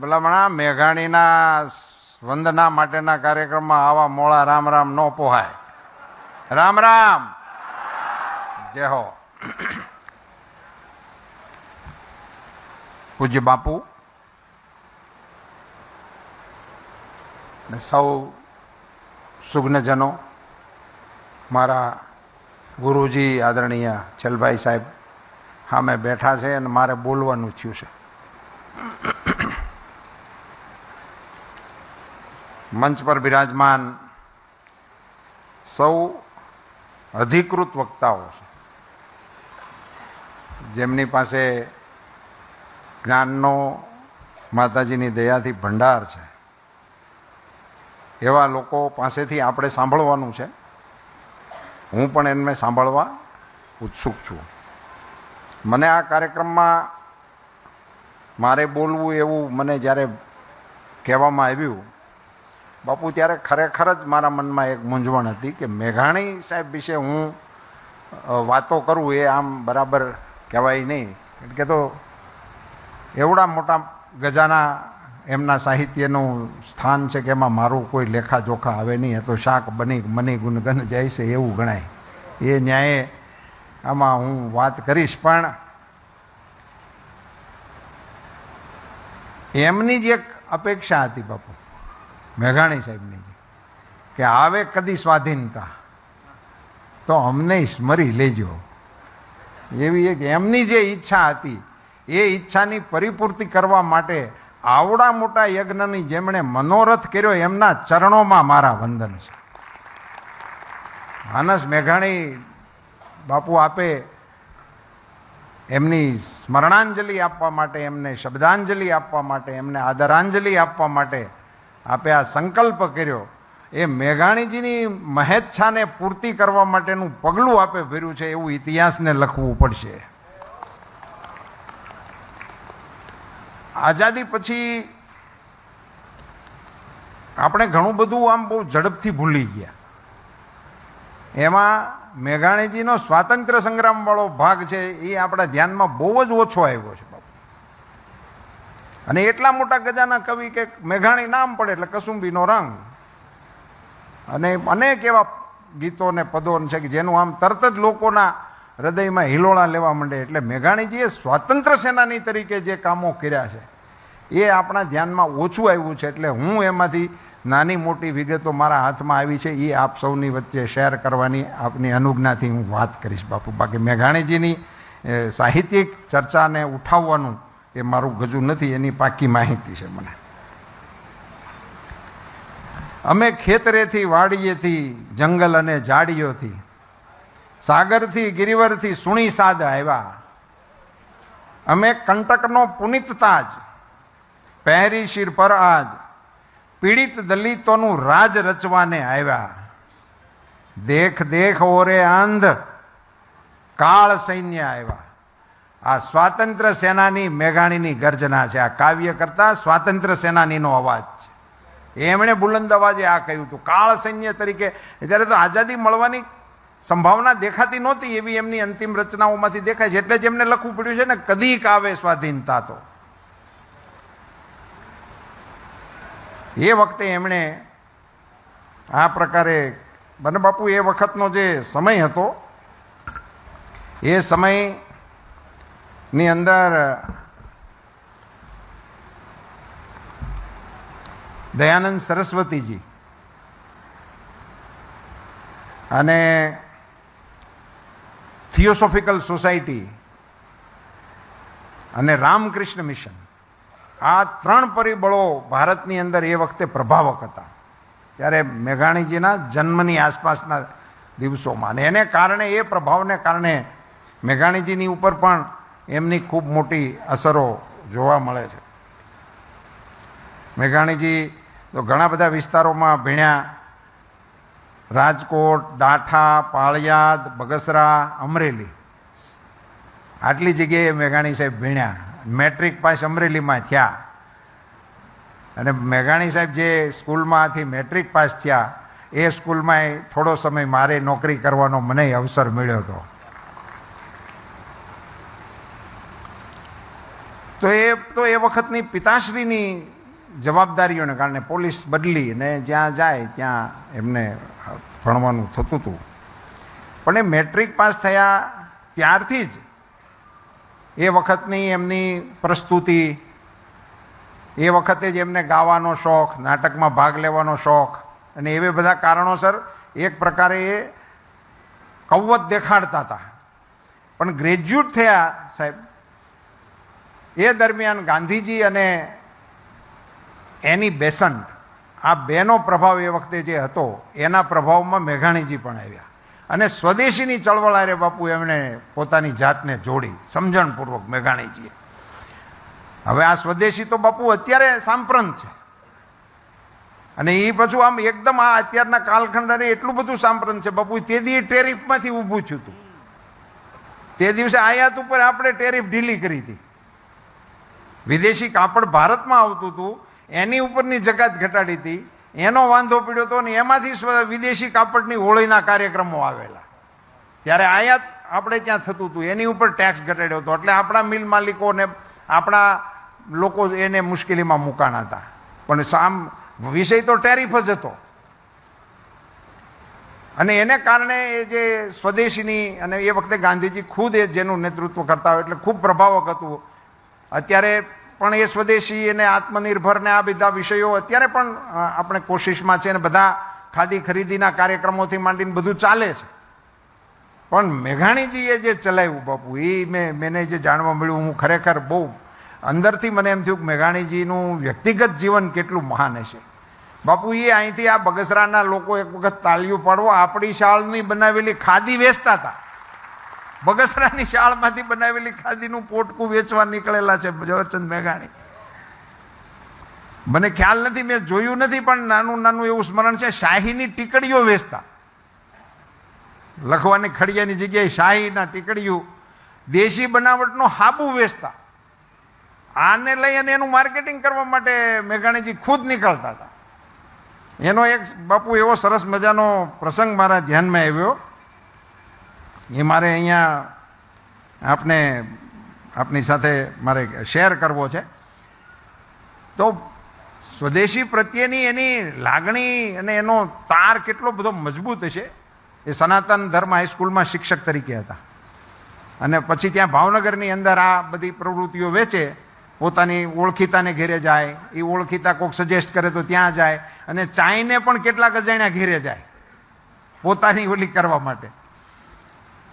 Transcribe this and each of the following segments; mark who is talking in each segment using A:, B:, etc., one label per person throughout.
A: ભલામણા મેઘાણીના વંદના માટેના કાર્યક્રમમાં આવા મોળા રામ રામ ન પોહાય. રામ રામ, જય હો. પૂજ્ય બાપુ ને સૌ સુજ્ઞજનો, મારા ગુરુજી આદરણીય છેલભાઈ સાહેબ સામે બેઠા છે અને મારે બોલવાનું થયું છે. મંચ પર બિરાજમાન સૌ અધિકૃત વક્તાઓ છે, જેમની પાસે જ્ઞાનનો માતાજીની દયાથી ભંડાર છે, એવા લોકો પાસેથી આપણે સાંભળવાનું છે. હું પણ એમને સાંભળવા ઉત્સુક છું. મને આ કાર્યક્રમમાં મારે બોલવું એવું મને જ્યારે કહેવામાં આવ્યું બાપુ, ત્યારે ખરેખર જ મારા મનમાં એક મૂંઝવણ હતી કે મેઘાણી સાહેબ વિશે હું વાતો કરું એ આમ બરાબર કહેવાય નહીં. કે તો એવડા મોટા ગજાના એમના સાહિત્યનું સ્થાન છે કે એમાં મારું કોઈ લેખાજોખા આવે નહીં. એ તો શાક બની મની ગુણગન જાય છે એવું ગણાય. એ ન્યાયે આમાં હું વાત કરીશ, પણ એમની જ એક અપેક્ષા હતી બાપુ, મેઘાણી સાહેબની, કે આવે કદી સ્વાધીનતા તો અમને સ્મરી લેજો. એવી એક એમની જે ઈચ્છા હતી, એ ઈચ્છાની પરિપૂર્તિ કરવા માટે આવડા મોટા યજ્ઞની જેમણે મનોરથ કર્યો એમના ચરણોમાં મારા વંદન છે. માનસ મેઘાણી બાપુ, આપે એમની સ્મરણાંજલિ આપવા માટે, એમને શબ્દાંજલિ આપવા માટે, એમને આદરાંજલિ આપવા માટે આપે આ સંકલ્પ કર્યો. એ મેઘાણીજીની મહેચ્છાને પૂર્તિ કરવા માટેનું પગલું આપે ભર્યું છે, એવું ઇતિહાસને લખવું પડશે. આઝાદી પછી આપણે ઘણું બધું આમ બહુ ઝડપથી ભૂલી ગયા. એમાં મેઘાણીજીનો સ્વાતંત્ર્ય સંગ્રામવાળો ભાગ છે એ આપણા ધ્યાનમાં બહુ જ ઓછો આવ્યો છે બાપુ. અને એટલા મોટા ગજાના કવિ કે મેઘાણી નામ પડે એટલે કસુંબીનો રંગ અને અનેક એવા ગીતો ને પદો છે કે જેનું આમ તરત જ લોકોના હૃદયમાં હિલોળા લેવા માંડે. એટલે મેઘાણીજીએ સ્વાતંત્ર્ય સેનાની તરીકે જે કામો કર્યા છે એ આપણા ધ્યાનમાં ઓછું આવ્યું છે. એટલે હું એમાંથી નાની મોટી વિગતો મારા હાથમાં આવી છે એ આપ સૌની વચ્ચે શેર કરવાની આપની અનુજ્ઞાથી હું વાત કરીશ બાપુ. બાકી મેઘાણીજીની સાહિત્યિક ચર્ચાને ઉઠાવવાનું એ મારું ગજું નથી, એની પાકી માહિતી છે મને. અમે ખેતરેથી વાડીએથી જંગલ અને ઝાડીઓથી, સાગરથી ગિરિવરથી સુણી સાદ આવ્યા. અમે કંટકનો પુનિત તાજ પહેરી શિર પર આજ, પીડિત દલિતોનું રાજ રચવાને આવ્યા. દેખ દેખ ઓરે આંધ કાળ સૈન્ય આવ્યા. આ સ્વાતંત્ર્ય સેનાની મેઘાણીની ગર્જના છે. આ કાવ્ય કરતા સ્વાતંત્ર્ય સેનાનીનો અવાજ છે. એમણે બુલંદ અવાજે આ કહ્યું હતું કાળ સૈન્ય તરીકે. ત્યારે તો આઝાદી મળવાની સંભાવના દેખાતી નહોતી, એવી એમની અંતિમ રચનાઓમાંથી દેખાય છે. એટલે જ એમને લખવું પડ્યું છે ને, કદીક આવે સ્વાધીનતા. તો એ વખતે એમણે આ પ્રકારે બને બાપુ, એ વખતનો જે સમય હતો એ સમયની અંદર દયાનંદ સરસ્વતીજી અને થિયોસોફિકલ સોસાયટી અને રામકૃષ્ણ મિશન, આ ત્રણ પરિબળો ભારતની અંદર એ વખતે પ્રભાવક હતા. ત્યારે મેઘાણીજીના જન્મની આસપાસના દિવસોમાં, અને એને કારણે, એ પ્રભાવને કારણે મેઘાણીજીની ઉપર પણ એમની ખૂબ મોટી અસરો જોવા મળે છે. મેઘાણીજી તો ઘણા બધા વિસ્તારોમાં ભણ્યા. રાજકોટ, ડાઠા, પાળિયાદ, બગસરા, અમરેલી, આટલી જગ્યાએ મેઘાણી સાહેબ ભણ્યા. મેટ્રિક પાસ અમરેલીમાં થયા. અને મેઘાણી સાહેબ જે સ્કૂલમાંથી મેટ્રિક પાસ થયા એ સ્કૂલમાં થોડો સમય મારે નોકરી કરવાનો મને અવસર મળ્યો હતો. તો એ વખતની પિતાશ્રીની જવાબદારીઓને કારણે પોલીસ બદલી અને જ્યાં જાય ત્યાં એમને ભણવાનું થતું હતું. પણ એ મેટ્રિક પાસ થયા ત્યારથી જ એ વખતની એમની પ્રસ્તુતિ, એ વખતે જ એમને ગાવાનો શોખ, નાટકમાં ભાગ લેવાનો શોખ અને એવા બધા કારણોસર એક પ્રકારે એ કૌવત દેખાડતા હતા. પણ ગ્રેજ્યુએટ થયા સાહેબ, એ દરમિયાન ગાંધીજી અને એની બેસન્ટ, આ બેનો પ્રભાવ એ વખતે જે હતો એના પ્રભાવમાં મેઘાણીજી પણ આવ્યા અને સ્વદેશીની ચળવળ આરે બાપુ એમણે પોતાની જાતને જોડી સમજણપૂર્વક મેઘાણીજીએ. હવે આ સ્વદેશી તો બાપુ અત્યારે સાંપ્રત છે અને એ પાછું આમ એકદમ આ અત્યારના કાલખંડ એટલું બધું સાંપ્રત છે બાપુ. તે દી ટેરિફમાંથી ઊભું થયું હતું. તે દિવસે આયાત ઉપર આપણે ટેરિફ ઢીલી કરી હતી. વિદેશી કાપડ ભારતમાં આવતું હતું એની ઉપરની જકાત ઘટાડી હતી, એનો વાંધો પડ્યો હતો અને એમાંથી વિદેશી કાપડની હોળીના કાર્યક્રમો આવેલા. ત્યારે આયાત આપણે ત્યાં થતું હતું એની ઉપર ટેક્સ ઘટાડ્યો હતો. એટલે આપણા મિલ માલિકોને, આપણા લોકો એને મુશ્કેલીમાં મુકાણા હતા. પણ વિષય તો ટેરિફ જ હતો અને એને કારણે એ જે સ્વદેશીની, અને એ વખતે ગાંધીજી ખુદ એ જેનું નેતૃત્વ કરતા હોય એટલે ખૂબ પ્રભાવક હતું. અત્યારે પણ એ સ્વદેશી અને આત્મનિર્ભર ને આ બધા વિષયો અત્યારે પણ આપણે કોશિશમાં છે અને બધા ખાદી ખરીદીના કાર્યક્રમોથી માંડીને બધું ચાલે છે. પણ મેઘાણીજીએ જે ચલાવ્યું બાપુ, એ મને જે જાણવા મળ્યું, હું ખરેખર બહુ અંદરથી મને એમ થયું કે મેઘાણીજીનું વ્યક્તિગત જીવન કેટલું મહાન હશે બાપુ. એ અહીંથી આ બગસરાના લોકો એક વખત તાળીઓ પાડવો, આપણી શાળની બનાવેલી ખાદી વેચતા હતા. બગસરાની શાળમાંથી બનાવેલી ખાદીનું પોટકું વેચવા નીકળેલા છે ઝવેરચંદ મેઘાણી. મને ખ્યાલ નથી, મેં જોયું નથી, પણ નાનું નાનું એવું સ્મરણ છે. શાહીની ટીકડીઓ વેચતા, લખવાની ખડિયાની જગ્યાએ શાહીના ટીકડીઓ, દેશી બનાવટનો હાબુ વેચતા. આને લઈ અને એનું માર્કેટિંગ કરવા માટે મેઘાણીજી ખુદ નીકળતા હતા. એનો એક બાપુ એવો સરસ મજાનો પ્રસંગ મારા ધ્યાનમાં આવ્યો, એ મારે અહીંયા આપની સાથે મારે શેર કરવો છે. તો સ્વદેશી પ્રત્યેની એની લાગણી અને એનો તાર કેટલો બધો મજબૂત હશે. એ સનાતન ધર્મ હાઈસ્કૂલમાં શિક્ષક તરીકે હતા અને પછી ત્યાં ભાવનગરની અંદર આ બધી પ્રવૃત્તિઓ વેચે. પોતાની ઓળખીતાને ઘેરે જાય, એ ઓળખીતા કોઈક સજેસ્ટ કરે તો ત્યાં જાય અને ચાઈને પણ કેટલાક અજાણ્યા ઘેરે જાય પોતાની ઓલી કરવા માટે.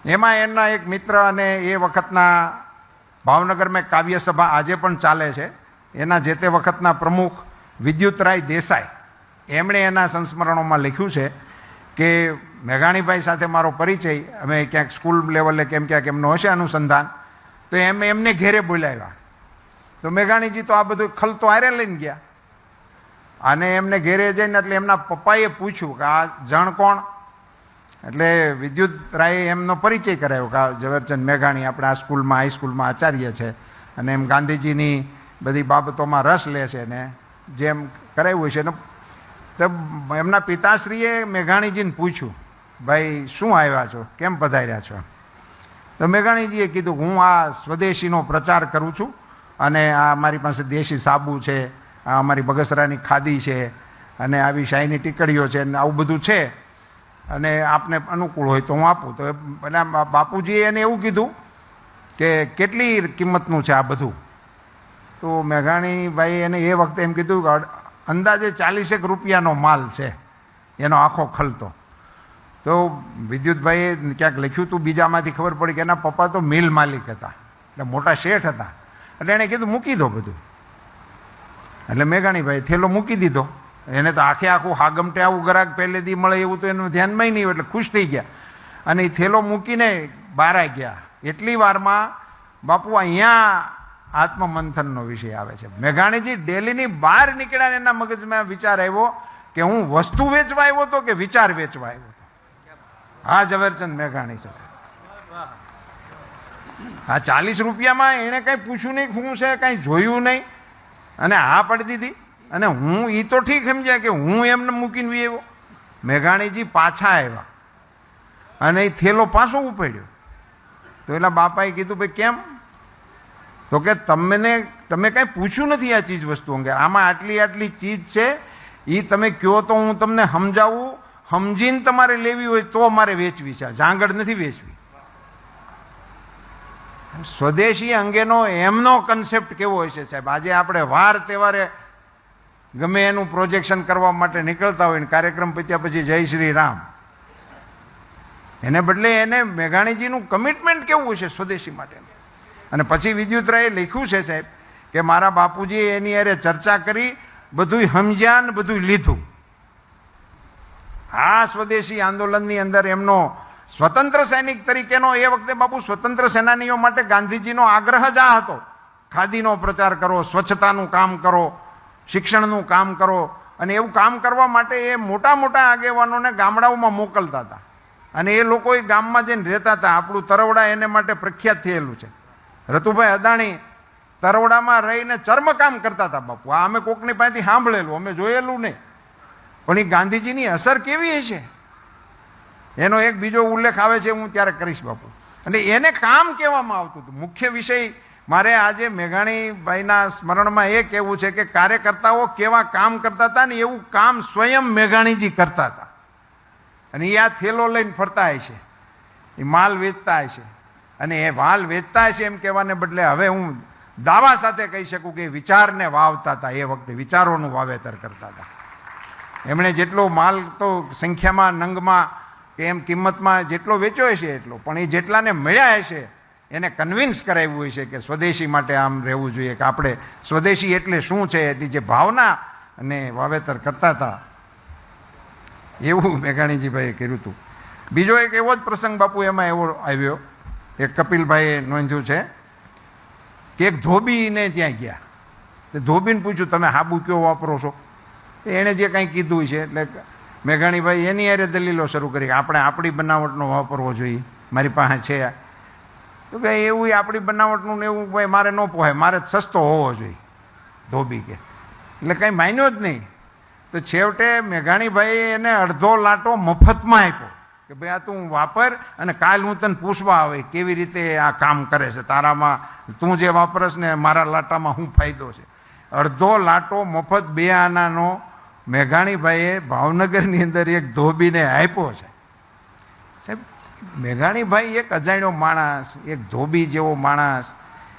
A: એમાં એમના એક મિત્ર અને એ વખતના ભાવનગરમાં કાવ્ય સભા આજે પણ ચાલે છે, એના જે તે વખતના પ્રમુખ વિદ્યુતરાય દેસાઈ, એમણે એના સંસ્મરણોમાં લખ્યું છે કે મેઘાણીભાઈ સાથે મારો પરિચય, અમે ક્યાંક સ્કૂલ લેવલે કેમ ક્યાંક એમનો હશે અનુસંધાન, તો એમને ઘેરે બોલાવ્યા. તો મેઘાણીજી તો આ બધું ખલતો હારે લઈને ગયા અને એમને ઘેરે જઈને એટલે એમના પપ્પાએ પૂછ્યું કે આ જણ કોણ? એટલે વિદ્યુતરાયે એમનો પરિચય કરાવ્યો કે આ ઝવેરચંદ મેઘાણી આપણે આ સ્કૂલમાં હાઈસ્કૂલમાં આચાર્ય છે અને એમ ગાંધીજીની બધી બાબતોમાં રસ લે છે ને જેમ કરાવ્યું છે ને. તો એમના પિતાશ્રીએ મેઘાણીજીને પૂછ્યું, ભાઈ શું આવ્યા છો, કેમ પધાર્યા છો? તો મેઘાણીજીએ કીધું, હું આ સ્વદેશીનો પ્રચાર કરું છું અને આ મારી પાસે દેશી સાબુ છે, આ અમારી બગસરાની ખાદી છે અને આવી શાહીની ટીકડીઓ છે અને આવું બધું છે અને આપને અનુકૂળ હોય તો હું આપું. તો એટલે બાપુજીએ એને એવું કીધું કે કેટલી કિંમતનું છે આ બધું? તો મેઘાણીભાઈ એને એ વખતે એમ કીધું કે અંદાજે 40 રૂપિયાનો માલ છે એનો આખો ખલતો. તો વિદ્યુતભાઈએ ક્યાંક લખ્યું હતું, બીજામાંથી ખબર પડી કે એના પપ્પા તો મિલ માલિક હતા, એટલે મોટા શેઠ હતા. એટલે એણે કીધું મૂકી દો બધું. એટલે મેઘાણીભાઈ થેલો મૂકી દીધો. એને તો આખું હાગમટે આવું ગ્રાહક પહેલેથી મળે એવું તો એનું ધ્યાનમાં નહીં, એટલે ખુશ થઈ ગયા અને એ થેલો મૂકીને બહાર આવી ગયા. એટલી વારમાં બાપુ અહીંયા આત્મમંથનનો વિષય આવે છે. મેઘાણીજી દિલ્હીની બહાર નીકળ્યા એના મગજમાં વિચાર આવ્યો કે હું વસ્તુ વેચવા આવ્યો હતો કે વિચાર વેચવા આવ્યો હતો. હા, ઝવેરચંદ મેઘાણી છે. આ 40 રૂપિયામાં એણે કંઈ પૂછ્યું નહીં, શું છે કાંઈ જોયું નહીં અને હા પડી દીધી. અને હું એ તો ઠીક સમજ્યા કે હું એમને મૂકીને આવ્યો. મેઘાણીજી પાછા આવ્યા અને એ થેલો પાછો ઉપાડ્યો. તો એના બાપાએ કીધું, ભાઈ કેમ? તો કે તમે કાંઈ પૂછ્યું નથી આ ચીજ વસ્તુ અંગે. આમાં આટલી આટલી ચીજ છે, એ તમે કહો તો હું તમને સમજાવું, સમજીને તમારે લેવી હોય તો મારે વેચવી છે, જાંગડ નથી વેચવી. સ્વદેશી અંગેનો એમનો કન્સેપ્ટ કેવો હોય છે સાહેબ. આજે આપણે વાર તહેવારે ગમે એનું પ્રોજેક્શન કરવા માટે નીકળતા હોય ને કાર્યક્રમ પત્યા પછી જય શ્રી રામ, એને બદલે એને મેઘાણીજીનું કમિટમેન્ટ કેવું છે સ્વદેશી માટે. અને પછી વિદ્યુતરાયે લખ્યું છે સાહેબ કે મારા બાપુજી એની અરે ચર્ચા કરી, બધું સમજ્યા ને બધું લીધું. આ સ્વદેશી આંદોલનની અંદર એમનો સ્વતંત્ર સૈનિક તરીકેનો, એ વખતે બાપુ સ્વતંત્ર સેનાનીઓ માટે ગાંધીજીનો આગ્રહ જ આ હતો, ખાદીનો પ્રચાર કરો, સ્વચ્છતાનું કામ કરો, શિક્ષણનું કામ કરો. અને એવું કામ કરવા માટે એ મોટા મોટા આગેવાનોને ગામડાઓમાં મોકલતા હતા, અને એ લોકો એ ગામમાં જઈને રહેતા હતા. આપણું તરવડા એને માટે પ્રખ્યાત થયેલું છે. રતુભાઈ અદાણી તરવડામાં રહીને ચર્મકામ કરતા હતા બાપુ. આ અમે કોકની પાસેથી સાંભળેલું, અમે જોયેલું નહીં. પણ એ ગાંધીજીની અસર કેવી છે એનો એક બીજો ઉલ્લેખ આવે છે, હું ત્યારે કરીશ બાપુ. અને એને કામ કહેવામાં આવતું હતું. મુખ્ય વિષય મારે આજે મેઘાણીભાઈના સ્મરણમાં એ કહેવું છે કે કાર્યકર્તાઓ કેવા કામ કરતા હતા ને એવું કામ સ્વયં મેઘાણીજી કરતા હતા. અને એ આ થેલો લઈને ફરતા હશે, એ માલ વેચતા હશે, અને એ માલ વેચતા હશે એમ કહેવાને બદલે હવે હું દાવા સાથે કહી શકું કે વિચારને વાવતા હતા. એ વખતે વિચારોનું વાવેતર કરતા હતા. એમણે જેટલો માલ તો સંખ્યામાં, નંગમાં કે એમ કિંમતમાં જેટલો વેચ્યો હશે એટલો, પણ એ જેટલાને મળ્યા હશે એને કન્વિન્સ કરાવ્યું હોય છે કે સ્વદેશી માટે આમ રહેવું જોઈએ, કે આપણે સ્વદેશી એટલે શું છે, એની જે ભાવના અને વાવેતર કરતા હતા એવું મેઘાણીજીભાઈએ કર્યું હતું. બીજો એક એવો જ પ્રસંગ બાપુ એમાં એવો આવ્યો, એક કપિલભાઈએ નોંધ્યું છે કે એક ધોબીને ત્યાં ગયા. ધોબીને પૂછ્યું તમે હાબુ કયો વાપરો છો? એણે જે કાંઈ કીધું છે એટલે મેઘાણીભાઈ એની હારે દલીલો શરૂ કરી કે આપણે આપણી બનાવટનો વાપરવો જોઈએ, મારી પાસે છે. તો કે એવું આપણી બનાવટનું ને એવું ભાઈ મારે ન પોહાય, મારે સસ્તો હોવો જોઈએ ધોબી કે. એટલે કાંઈ માન્યો જ નહીં. તો છેવટે મેઘાણીભાઈએ એને અડધો લાટો મફતમાં આપ્યો કે ભાઈ આ તું વાપર, અને કાલ હું તને પૂછવા આવે કેવી રીતે આ કામ કરે છે, તારામાં તું જે વાપરસ ને મારા લાટામાં શું ફાયદો છે. અડધો લાટો મફત 2 આનાનો મેઘાણીભાઈએ ભાવનગરની અંદર એક ધોબીને આપ્યો છે. સાહેબ મેઘાણીભાઈ એક અજાણ્યો માણસ, એક ધોબી જેવો માણસ,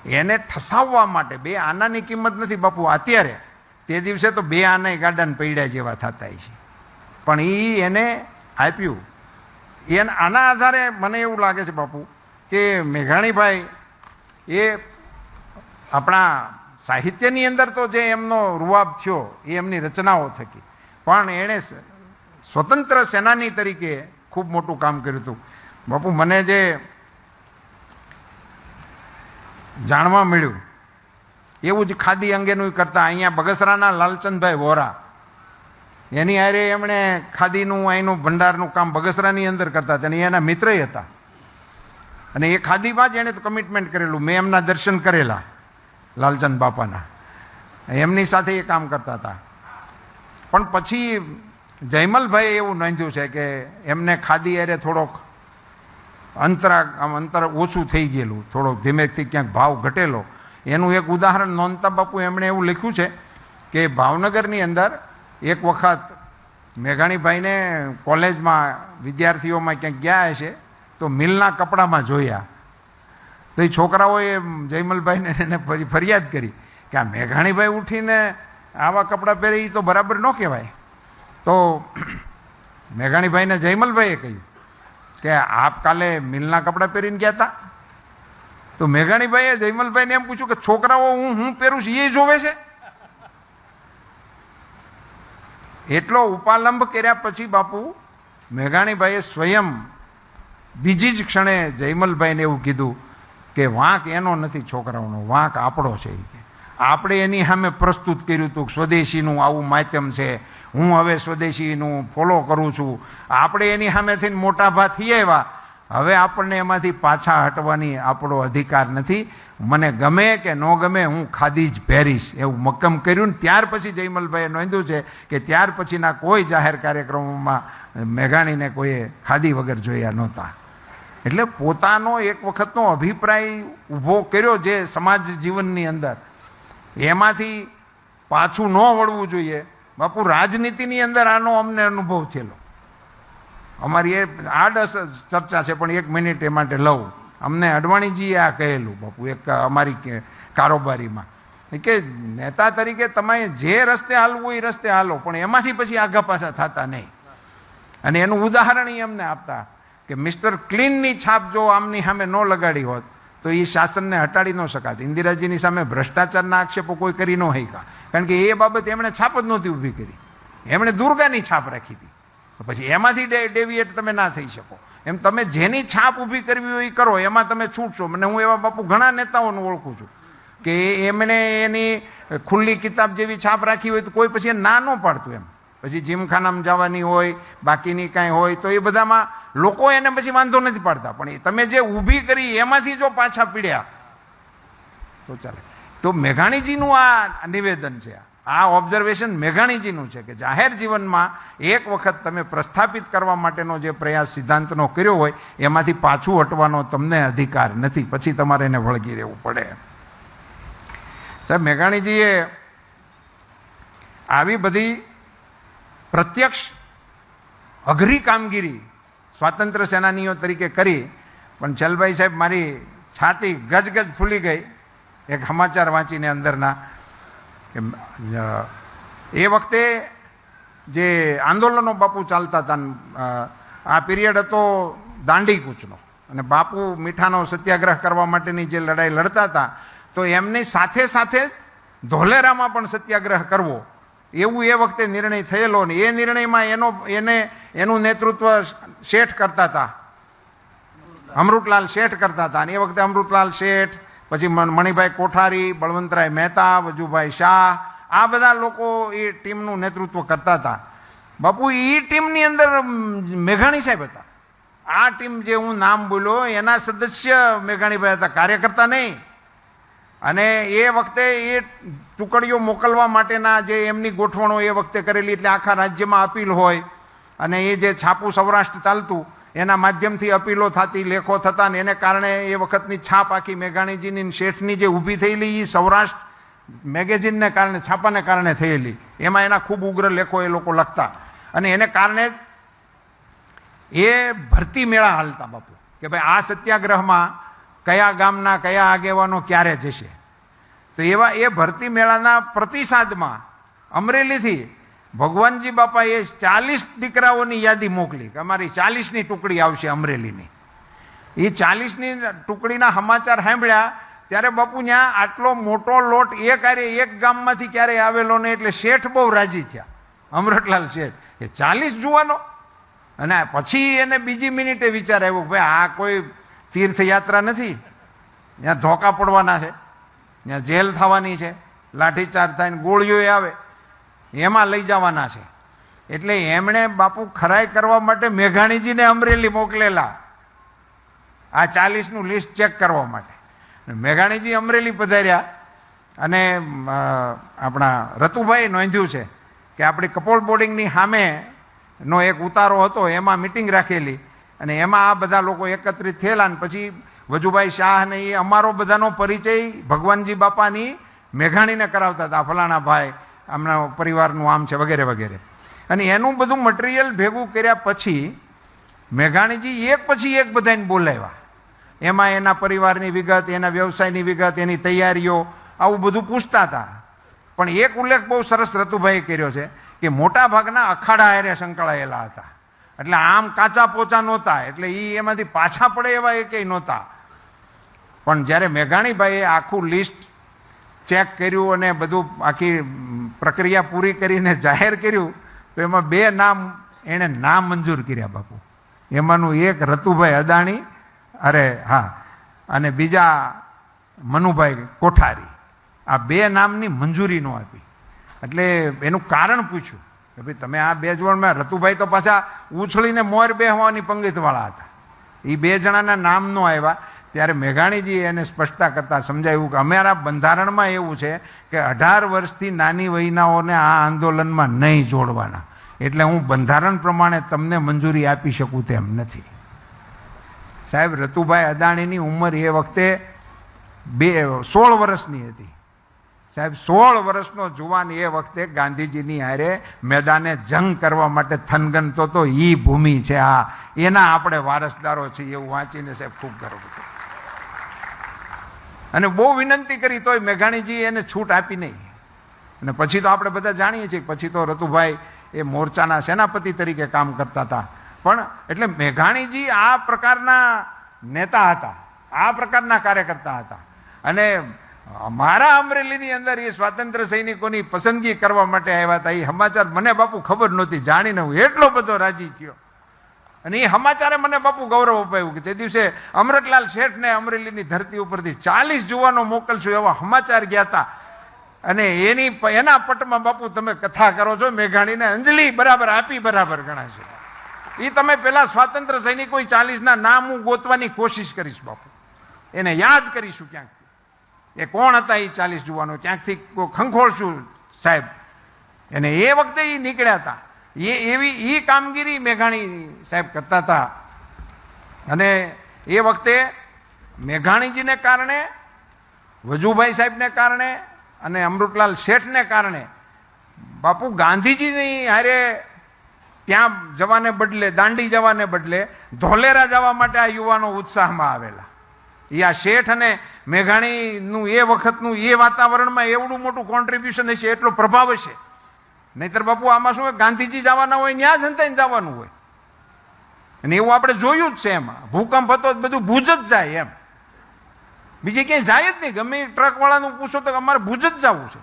A: એને ઠસાવવા માટે 2 આનાની કિંમત નથી બાપુ અત્યારે, તે દિવસે તો 2 આના ગાડાને પૈડા જેવા થતા છે, પણ એને આપ્યું. આના આધારે મને એવું લાગે છે બાપુ કે મેઘાણીભાઈ એ આપણા સાહિત્યની અંદર તો જે એમનો રૂવાબ થયો એ એમની રચનાઓ થકી, પણ એણે સ્વતંત્ર સેનાની તરીકે ખૂબ મોટું કામ કર્યું હતું બાપુ. મને જે જાણવા મળ્યું એવું જ ખાદી અંગેનું કરતા અહીંયા બગસરાના લાલચંદભાઈ વોરા, એની હારે એમણે ખાદીનું અહીંનું ભંડારનું કામ બગસરાની અંદર કરતા હતા, અને એના મિત્રય હતા. અને એ ખાદીમાં જ એણે કમિટમેન્ટ કરેલું. મેં એમના દર્શન કરેલા લાલચંદ બાપાના, એમની સાથે એ કામ કરતા હતા. પણ પછી જયમલભાઈએ એવું નોંધ્યું છે કે એમને ખાદી અરે થોડોક અંતર ઓછું થઈ ગયેલું, થોડોક ધીમેથી ક્યાંક ભાવ ઘટેલો. એનું એક ઉદાહરણ નોંધતા બાપુ એમણે એવું લખ્યું છે કે ભાવનગરની અંદર એક વખત મેઘાણીભાઈને કોલેજમાં વિદ્યાર્થીઓમાં ક્યાંક ગયા હશે તો મિલના કપડામાં જોયા. તો એ છોકરાઓએ જયમલભાઈને એને પછી ફરિયાદ કરી કે આ મેઘાણીભાઈ ઉઠીને આવા કપડાં પહેરે એ તો બરાબર ન કહેવાય. તો મેઘાણીભાઈને જયમલભાઈએ કહ્યું કે આપ કાલે મિલના કપડાં પહેરીને ગયા હતા? તો મેઘાણીભાઈએ જયમલભાઈને એમ પૂછ્યું કે છોકરાઓ હું પહેરું છું એ જોવે છે? એટલો ઉપાલંબ કર્યા પછી બાપુ મેઘાણીભાઈએ સ્વયં બીજી જ ક્ષણે જયમલભાઈને એવું કીધું કે વાંક એનો નથી છોકરાઓનો, વાંક આપણો છે. આપણે એની સામે પ્રસ્તુત કર્યું હતું સ્વદેશીનું આવું માધ્યમ છે, હું હવે સ્વદેશીનું ફોલો કરું છું. આપણે એની સામેથી મોટા ભા થઈ આવ્યા, હવે આપણને એમાંથી પાછા હટવાની આપણો અધિકાર નથી. મને ગમે કે ન ગમે હું ખાદી જ પહેરીશ એવું મક્કમ કર્યું. ને ત્યાર પછી જયમલભાઈએ નોંધ્યું છે કે ત્યાર પછીના કોઈ જાહેર કાર્યક્રમોમાં મેઘાણીને કોઈએ ખાદી વગર જોયા નહોતા. એટલે પોતાનો એક વખતનો અભિપ્રાય ઊભો કર્યો જે સમાજ જીવનની અંદર, એમાંથી પાછું ન વળવું જોઈએ. બાપુ, રાજનીતિની અંદર આનો અમને અનુભવ થયેલો. અમારી એ આડસ ચર્ચા છે, પણ 1 મિનિટ એ માટે લઉં. અમને અડવાણીજીએ આ કહેલું બાપુ, એક અમારી કારોબારીમાં, કે નેતા તરીકે તમે જે રસ્તે હાલવું એ રસ્તે હાલો, પણ એમાંથી પછી આગા પાછા થતા નહીં. અને એનું ઉદાહરણ એ અમને આપતા કે મિસ્ટર ક્લીનની છાપ જો આમની સામે ન લગાડી હોત તો એ શાસનને હટાડી ન શકાત. ઇન્દિરાજીની સામે ભ્રષ્ટાચારના આક્ષેપો કોઈ કરી ન શક્યા, કારણ કે એ બાબત એમણે છાપ જ નહોતી ઊભી કરી. એમણે દુર્ગાની છાપ રાખી હતી. પછી એમાંથી ડેવિએટ તમે ના થઈ શકો. એમ તમે જેની છાપ ઊભી કરવી હોય એ કરો, એમાં તમે છૂટશો. મને હું એવા બાપુ ઘણા નેતાઓને ઓળખું છું કે એમણે એની ખુલ્લી કિતાબ જેવી છાપ રાખી હોય તો કોઈ પછી એ ના ન પાડતું. એમ પછી જીમખાનામાં જવાની હોય, બાકીની કાંઈ હોય તો એ બધામાં લોકો એને પછી વાંધો નથી પાડતા. પણ તમે જે ઊભી કરી એમાંથી જો પાછા પીડ્યા તો ચાલે. તો મેઘાણીજીનું આ નિવેદન છે, આ ઓબ્ઝર્વેશન મેઘાણીજીનું છે કે જાહેર જીવનમાં એક વખત તમે પ્રસ્થાપિત કરવા માટેનો જે પ્રયાસ સિદ્ધાંતનો કર્યો હોય એમાંથી પાછું હટવાનો તમને અધિકાર નથી. પછી તમારે એને વળગી રહેવું પડે. સાહેબ, મેઘાણીજીએ આવી બધી પ્રત્યક્ષ અઘરી કામગીરી સ્વાતંત્ર્ય સેનાનીઓ તરીકે કરી, પણ ચલભાઈ સાહેબ, મારી છાતી ગજગજ ફૂલી ગઈ એક સમાચાર વાંચીને અંદરના. એ વખતે જે આંદોલનો બાપુ ચાલતા હતા, આ પીરિયડ હતો દાંડી કૂચનો, અને બાપુ મીઠાનો સત્યાગ્રહ કરવા માટેની જે લડાઈ લડતા હતા, તો એમની સાથે સાથે ધોલેરામાં પણ સત્યાગ્રહ કરવો એવું એ વખતે નિર્ણય થયેલો. ને એ નિર્ણયમાં એનું નેતૃત્વ શેઠ કરતા હતા, અમૃતલાલ શેઠ કરતા હતા. અને એ વખતે અમૃતલાલ શેઠ, પછી મણિભાઈ કોઠારી, બળવંતરાય મહેતા, વજુભાઈ શાહ, આ બધા લોકો એ ટીમનું નેતૃત્વ કરતા હતા. બાપુ, એ ટીમની અંદર મેઘાણી સાહેબ હતા. આ ટીમ જે હું નામ બોલ્યો એના સદસ્ય મેઘાણીભાઈ હતા, કાર્યકર્તા નહીં. અને એ વખતે એ ટુકડીઓ મોકલવા માટેના જે એમની ગોઠવણો એ વખતે કરેલી, એટલે આખા રાજ્યમાં અપીલ હોય, અને એ જે છાપું સૌરાષ્ટ્ર ચાલતું એના માધ્યમથી અપીલો થતી, લેખો થતા, ને એને કારણે એ વખતની છાપ આખી મેઘાણીજીની શેઠની જે ઊભી થયેલી એ સૌરાષ્ટ્ર મેગેઝિનને કારણે, છાપાને કારણે થયેલી. એમાં એના ખૂબ ઉગ્ર લેખો એ લોકો લખતા, અને એને કારણે એ ભરતી મેળા હાલતા બાપુ, કે ભાઈ આ સત્યાગ્રહમાં કયા ગામના કયા આગેવાનો ક્યારે જશે. તો એવા એ ભરતી મેળાના પ્રતિસાદમાં અમરેલીથી ભગવાનજી બાપાએ 40 દીકરાઓની યાદી મોકલી કે અમારી 40ની ટુકડી આવશે અમરેલીની. એ 40ની ટુકડીના સમાચાર સાંભળ્યા ત્યારે બાપુ ત્યાં આટલો મોટો લોટ એક ગામમાંથી ક્યારેય આવેલો નહીં, એટલે શેઠ બહુ રાજી થયા, અમૃતલાલ શેઠ, કે 40 જુવાનો. અને પછી એને બીજી મિનિટે વિચાર આવ્યો, ભાઈ આ કોઈ તીર્થયાત્રા નથી, ત્યાં ધોકા પડવાના છે, ત્યાં જેલ થવાની છે, લાઠીચાર્જ થાય, ગોળીઓ આવે, એમાં લઈ જવાના છે. એટલે એમણે બાપુ ખરાઈ કરવા માટે મેઘાણીજીને અમરેલી મોકલેલા આ 40નું લિસ્ટ ચેક કરવા માટે. મેઘાણીજી અમરેલી પધાર્યા, અને આપણા રતુભાઈ નોંધ્યું છે કે આપણી કપોળ બોર્ડિંગની સામેનો એક ઉતારો હતો, એમાં મિટિંગ રાખેલી, અને એમાં આ બધા લોકો એકત્રિત થયેલા. અને પછી વજુભાઈ શાહ ને એ અમારો બધાનો પરિચય ભગવાનજી બાપાની મેઘાણીને કરાવતા હતા, ફલાણા ભાઈ આમના પરિવારનું આમ છે, વગેરે વગેરે. અને એનું બધું મટીરિયલ ભેગું કર્યા પછી મેઘાણીજી એક પછી એક બધાને બોલાવ્યા. એમાં એના પરિવારની વિગત, એના વ્યવસાયની વિગત, એની તૈયારીઓ, આવું બધું પૂછતા હતા. પણ એક ઉલ્લેખ બહુ સરસ રતુભાઈએ કર્યો છે કે મોટા ભાગના અખાડા હારે સંકળાયેલા હતા, એટલે આમ કાચા પોચા નહોતા, એટલે એ એમાંથી પાછા પડે એવા એકેય નહોતા. પણ જ્યારે મેઘાણીભાઈએ આખું લિસ્ટ ચેક કર્યું અને બધું આખી પ્રક્રિયા પૂરી કરીને જાહેર કર્યું, તો એમાં 2 નામ એણે નામ મંજૂર કર્યા બાપુ. એમાંનું એક રતુભાઈ અદાણી, અને બીજા મનુભાઈ કોઠારી. આ 2 નામની મંજૂરી ન આપી. એટલે એનું કારણ પૂછ્યું કે ભાઈ તમે આ 2 જણમાં, રતુભાઈ તો પાછા ઉછળીને મોર બેહવાની પંગતવાળા હતા, એ 2 જણાના નામ ન આવ્યા. ત્યારે મેઘાણીજીએ એને સ્પષ્ટતા કરતાં સમજાવ્યું કે અમારા બંધારણમાં એવું છે કે 18 વર્ષથી નાની વયનાઓને આ આંદોલનમાં નહીં જોડવાના, એટલે હું બંધારણ પ્રમાણે તમને મંજૂરી આપી શકું તેમ નથી. સાહેબ, રતુભાઈ અદાણીની ઉંમર એ વખતે 16 વર્ષની હતી. સાહેબ 16 વર્ષનો જુવાન એ વખતે ગાંધીજીની હારે મેદાને જંગ કરવા માટે થનગનતો તો ઈ ભૂમિ છે. આ એના આપણે વારસદારો છીએ એવું વાંચીને સાહેબ ખૂબ ગર્વ થયો. અને બહુ વિનંતી કરી તોય મેઘાણીજી એને છૂટ આપી નહીં. અને પછી તો આપણે બધા જાણીએ છીએ પછી તો રતુભાઈ એ મોરચાના સેનાપતિ તરીકે કામ કરતા હતા. પણ એટલે મેઘાણીજી આ પ્રકારના નેતા હતા, આ પ્રકારના કાર્યકર્તા હતા. અને મારા અમરેલીની અંદર એ સ્વાતંત્ર્ય સૈનિકોની પસંદગી કરવા માટે આવ્યા હતા. એ સમાચાર મને બાપુ ખબર નહોતી, જાણીને હું એટલો બધો રાજી થયો. અને એ સમાચારે મને બાપુ ગૌરવ અપાયું કે તે દિવસે અમરતલાલ શેઠને અમરેલીની ધરતી ઉપરથી 40 જુવાનો મોકલશું એવા સમાચાર ગયા હતા. અને એના પટમાં બાપુ તમે કથા કરો છો મેઘાણીને અંજલિ બરાબર આપી બરાબર ગણાશે. એ તમે પેલા સ્વાતંત્ર્ય સૈનિકો 40ના નામ હું ગોતવાની કોશિશ કરીશ બાપુ, એને યાદ કરીશું ક્યાંકથી એ કોણ હતા. એ 40 જુવાનો ક્યાંકથી ખંખોળશું સાહેબ. અને એ વખતે એ નીકળ્યા હતા. એ કામગીરી મેઘાણી સાહેબ કરતા હતા. અને એ વખતે મેઘાણીજીને કારણે, વજુભાઈ સાહેબને કારણે અને અમૃતલાલ શેઠને કારણે બાપુ ગાંધીજીની હારે ત્યાં જવાને બદલે, દાંડી જવાને બદલે ધોલેરા જવા માટે આ યુવાનો ઉત્સાહમાં આવેલા. એ આ શેઠ અને મેઘાણીનું એ વખતનું એ વાતાવરણમાં એવડું મોટું કોન્ટ્રીબ્યુશન હશે, એટલો પ્રભાવ હશે. નહીતર બાપુ આમાં શું હોય, ગાંધીજી જવાના હોય ત્યાં જનતાને જવાનું હોય. અને એવું આપણે જોયું જ છે. એમાં ભૂકંપ હતો બધું ભુજ જ જાય, એમ બીજે ક્યાંય જાય જ નહીં. ગમે ટ્રકવાળાનું પૂછો તો અમારે ભુજ જ જવું છે.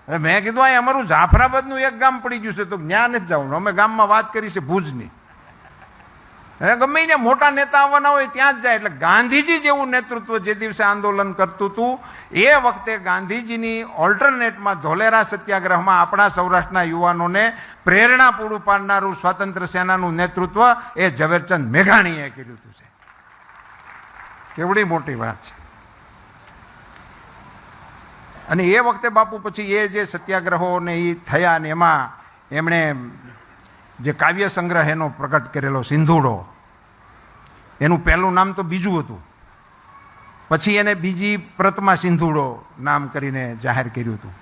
A: હવે મેં કીધું અહીં અમારું જાફરાબાદનું એક ગામ પડી ગયું છે તો જ્ઞાન જ જવાનું. અમે ગામમાં વાત કરી છે ભુજની. ગમે એને મોટા નેતા આવવાના હોય ત્યાં જ જાય. એટલે ગાંધીજી જેવું નેતૃત્વ જે દિવસે આંદોલન કરતું હતું એ વખતે ગાંધીજીની ઓલ્ટરનેટમાં ધોલેરા સત્યાગ્રહમાં આપણા સૌરાષ્ટ્રના યુવાનોને પ્રેરણા પૂરું પાડનારું સ્વાતંત્ર્ય સેનાનું નેતૃત્વ એ ઝવેરચંદ મેઘાણીએ કર્યું હતું. છે કેવડી મોટી વાત છે. અને એ વખતે બાપુ પછી એ જે સત્યાગ્રહો ને એ થયા ને એમાં એમણે જે કાવ્ય સંગ્રહ એનો પ્રગટ કરેલો સિંધુડો, એનું પહેલું નામ તો બીજું હતું, પછી એને બીજી પ્રતમાં સિંધુડો નામ કરીને જાહેર કર્યું હતું.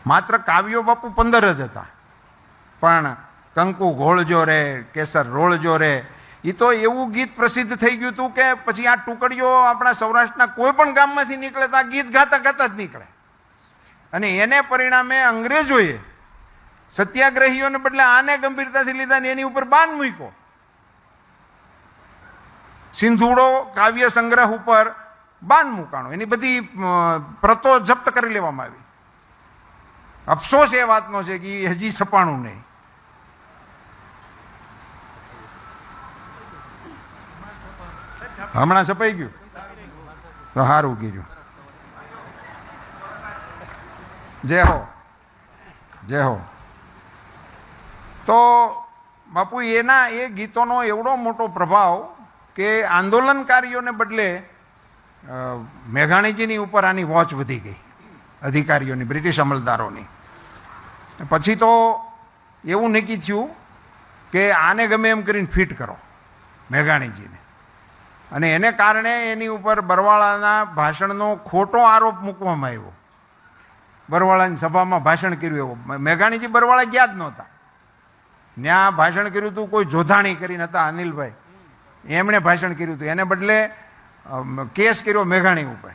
A: માત્ર કાવ્યો બાપુ 15 જ હતા, પણ કંકુ ઘોળજો રે, કેસર રોળજો રે, એ તો એવું ગીત પ્રસિદ્ધ થઈ ગયું હતું કે પછી આ ટુકડીઓ આપણા સૌરાષ્ટ્રના કોઈ પણ ગામમાંથી નીકળે તો આ ગીત ગાતા ગાતા જ નીકળે. અને એને પરિણામે અંગ્રેજોએ સત્યાગ્રહીઓને બદલે આને ગંભીરતાથી લીધા ને એની ઉપર બાન મૂક્યો. સિંધુડો કાવ્ય સંગ્રહ ઉપર બાન મૂકાણો, એની બધી પ્રતો જપ્ત કરી લેવામાં આવી. અફસોસ એ વાતનો છે કે એ હજી છપાણું નહીં. હમણાં છપાઈ ગયું તો સારું કીધું. જય હો, જય હો. તો બાપુ એના એ ગીતોનો એવડો મોટો પ્રભાવ કે આંદોલનકારીઓને બદલે મેઘાણીજીની ઉપર આની વોચ વધી ગઈ, અધિકારીઓની, બ્રિટિશ અમલદારોની. પછી તો એવું નક્કી થયું કે આને ગમે એમ કરીને ફિટ કરો મેઘાણીજીને. અને એને કારણે એની ઉપર બરવાળાના ભાષણનો ખોટો આરોપ મૂકવામાં આવ્યો. બરવાળાની સભામાં ભાષણ કર્યું એવું. મેઘાણીજી બરવાળા ગયા જ નહોતા. ત્યાં ભાષણ કર્યું હતું કોઈ જોધાણી કરીને હતા અનિલભાઈ, એમણે ભાષણ કર્યું હતું. એને બદલે કેસ કર્યો મેઘાણી ઉપર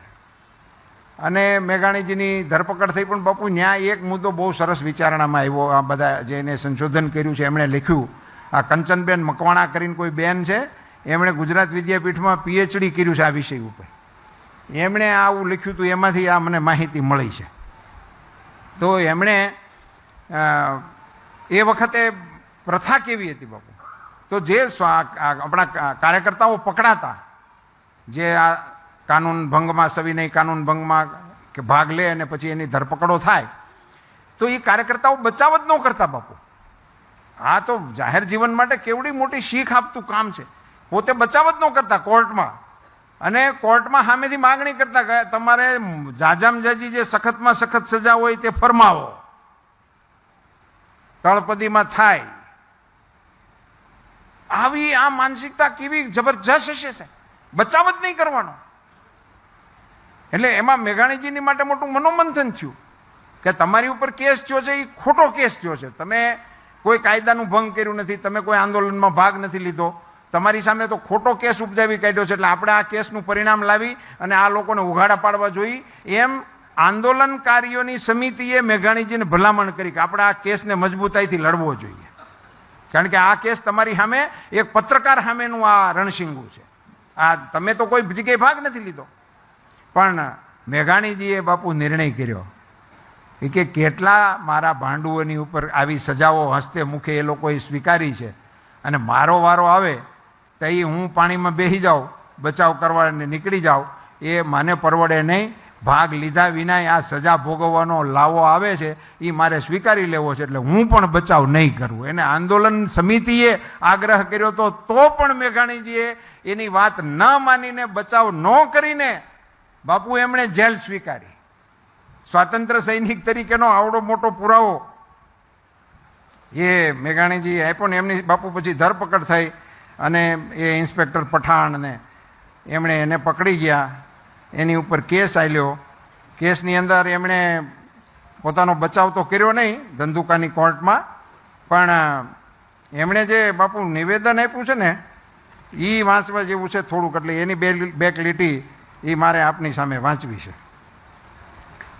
A: અને મેઘાણીજીની ધરપકડ થઈ. પણ બાપુ ત્યાં એક મુદ્દો બહુ સરસ વિચારણામાં આવ્યો. આ બધા જેને સંશોધન કર્યું છે એમણે લખ્યું, આ કંચનબેન મકવાણા કરીને કોઈ બેન છે, એમણે ગુજરાત વિદ્યાપીઠમાં PhD કર્યું છે આ વિષય ઉપર. એમણે આવું લખ્યું હતું, એમાંથી આ મને માહિતી મળી છે. તો એમણે એ વખતે પ્રથા કેવી હતી બાપુ, તો જે આપણા કાર્યકર્તાઓ પકડાતા, જે આ કાનૂન ભંગમાં, સવિનય કાનૂન ભંગમાં કે ભાગ લે અને પછી એની ધરપકડો થાય, તો એ કાર્યકર્તાઓ બચાવ જ ન કરતા બાપુ. આ તો જાહેર જીવન માટે કેવડી મોટી શીખ આપતું કામ છે. પોતે બચાવ જ ન કરતા કોર્ટમાં, અને કોર્ટમાં સામેથી માગણી કરતા કે તમારે જાજામ જાજી જે સખતમાં સખત સજા હોય તે ફરમાવો, તળપદીમાં થાય. આવી આ માનસિકતા કેવી જબરજસ્ત હશે સાહેબ, બચાવ જ નહીં કરવાનો. એટલે એમાં મેઘાણીજીની માટે મોટું મનોમંથન થયું કે તમારી ઉપર કેસ થયો છે એ ખોટો કેસ થયો છે, તમે કોઈ કાયદાનું ભંગ કર્યું નથી, તમે કોઈ આંદોલનમાં ભાગ નથી લીધો, તમારી સામે તો ખોટો કેસ ઉપજાવી કાઢ્યો છે, એટલે આપણે આ કેસનું પરિણામ લાવી અને આ લોકોને ઉઘાડા પાડવા જોઈએ. એમ આંદોલનકારીઓની સમિતિએ મેઘાણીજીને ભલામણ કરી કે આપણે આ કેસને મજબૂતાઈથી લડવો જોઈએ, કારણ કે આ કેસ તમારી સામે એક પત્રકાર સામેનું આ રણશીંગું છે. આ તમે તો કોઈ જગ્યાએ ભાગ નથી લીધો. પણ મેઘાણીજીએ બાપુ નિર્ણય કર્યો કે કેટલા મારા ભાંડુઓની ઉપર આવી સજાઓ હસ્તે મુખે એ લોકોએ સ્વીકારી છે, અને મારો વારો આવે તો એ હું પાણીમાં બેસી જાઉં, બચાવ કરવાને નીકળી જાઉં, એ મને પરવડે નહીં. ભાગ લીધા વિના આ સજા ભોગવવાનો લાવો આવે છે એ મારે સ્વીકારી લેવો છે, એટલે હું પણ બચાવ નહીં કરું. એને આંદોલન સમિતિએ આગ્રહ કર્યો તો પણ મેઘાણીજીએ એની વાત ન માનીને બચાવ ન કરીને બાપુ એમણે જેલ સ્વીકારી. સ્વાતંત્ર્ય સૈનિક તરીકેનો આવડો મોટો પુરાવો એ મેઘાણીજી આપ્યો ને. એમની બાપુ પછી ધરપકડ થઈ અને એ ઇન્સ્પેક્ટર પઠાણને એમણે એને પકડી ગયા, એની ઉપર કેસ આલ્યો. કેસની અંદર એમણે પોતાનો બચાવ તો કર્યો નહીં ધંધુકાની કોર્ટમાં, પણ એમણે જે બાપુ નિવેદન આપ્યું છે ને એ વાંચવા જેવું છે થોડુંક, એટલે એની બે લીટી એ મારે આપની સામે વાંચવી છે.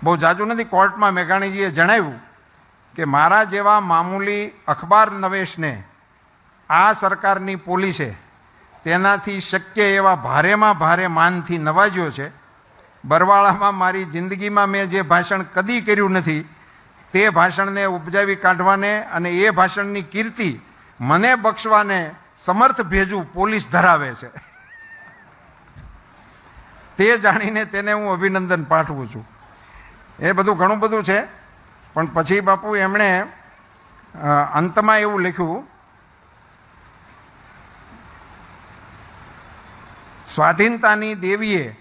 A: બહુ જાજુ નથી. કોર્ટમાં મેઘાણીજીએ જણાવ્યું કે મારા જેવા મામૂલી અખબાર નવેશને આ સરકારની પોલીસે તેનાથી શક્ય એવા ભારેમાં ભારે માનથી નવાજ્યો છે. બરવાળામાં મારી જિંદગીમાં મેં જે ભાષણ કદી કર્યું નથી તે ભાષણને ઉપજાવી કાઢવાને અને એ ભાષણની કીર્તિ મને બક્ષવાને સમર્થ ભેજું પોલીસ ધરાવે છે. તે જાણીને તેને હું અભિનંદન પાઠવું છું. એ બધું ઘણું બધું છે, પણ પછી બાપુ એમણે અંતમાં એવું લખ્યું, સ્વાધીનતાની દેવીએ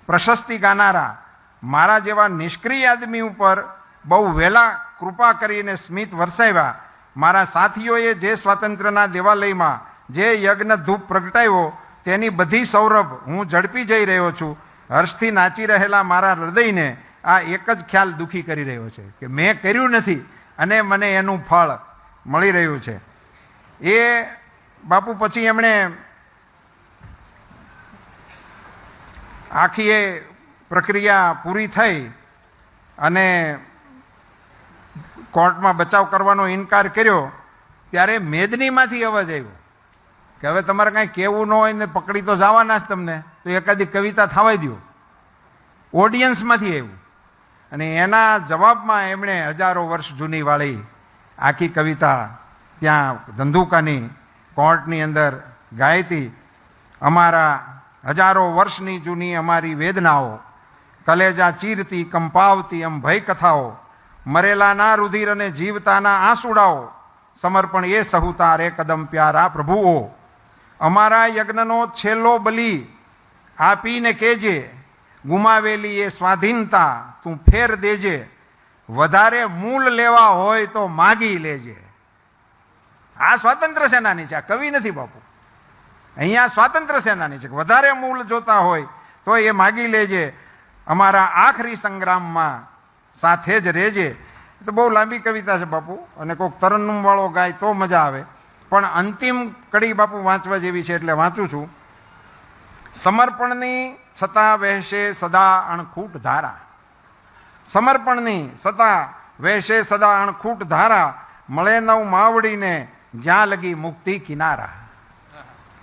A: પ્રશસ્તિ ગાનારા મારા જેવા નિષ્ક્રિય આદમી ઉપર બહુ વહેલા કૃપા કરીને સ્મિત વરસાવ્યા. મારા સાથીઓએ જે સ્વાતંત્ર્યના દેવાલયમાં જે યજ્ઞ ધૂપ પ્રગટાવ્યો તેની બધી સૌરભ હું ઝડપી જઈ રહ્યો છું. હર્ષથી નાચી રહેલા મારા હૃદયને આ એક જ ખ્યાલ દુઃખી કરી રહ્યો છે કે મેં કર્યું નથી અને મને એનું ફળ મળી રહ્યું છે. એ બાપુ પછી એમણે આખી એ પ્રક્રિયા પૂરી થઈ અને કોર્ટમાં બચાવ કરવાનો ઇનકાર કર્યો, ત્યારે મેદનીમાંથી અવાજ આવ્યો કે હવે તમારે કાંઈ કહેવું ન હોય ને પકડી તો જવાના જ તમને, તો એકાદી કવિતા થવા દો. ઓડિયન્સમાંથી આવ્યું અને એના જવાબમાં એમણે હજારો વર્ષ જૂની વાળી આખી કવિતા ત્યાં ધંધુકાની કોર્ટની અંદર ગાઈ હતી. અમારા હજારો વર્ષની જૂની અમારી વેદનાઓ, કલેજા ચીરતી કંપાવતી એમ ભય કથાઓ, મરેલાના રુધિર અને જીવતાના આંસુડાઓ, સમર્પણ એ સહુતાર એ કદમ પ્યારા પ્રભુઓ, અમારા યજ્ઞનો છેલ્લો બલી આપીને કેજે, ગુમાવેલી એ સ્વાધીનતા તું ફેર દેજે, વધારે મૂળ લેવા હોય તો માગી લેજે. આ સ્વાતંત્ર્ય સેનાની છે, આ કવિ નથી બાપુ. અહીંયા સ્વાતંત્ર્ય સેનાની છે. વધારે મૂળ જોતા હોય તો એ માગી લેજે, અમારા આખરી સંગ્રામમાં સાથે જ રહેજે. તો બહુ લાંબી કવિતા છે બાપુ, અને કોઈક તરન્નુમ વાળો ગાય તો મજા આવે, પણ અંતિમ કડી બાપુ વાંચવા જેવી છે એટલે વાંચું છું. સમર્પણની છતાં વહેશે સદા અણખૂટ ધારા, સમર્પણની છતાં વહેશે સદા અણખૂટ ધારા, મળે નવ માવડીને જ્યાં લગી મુક્તિ કિનારા.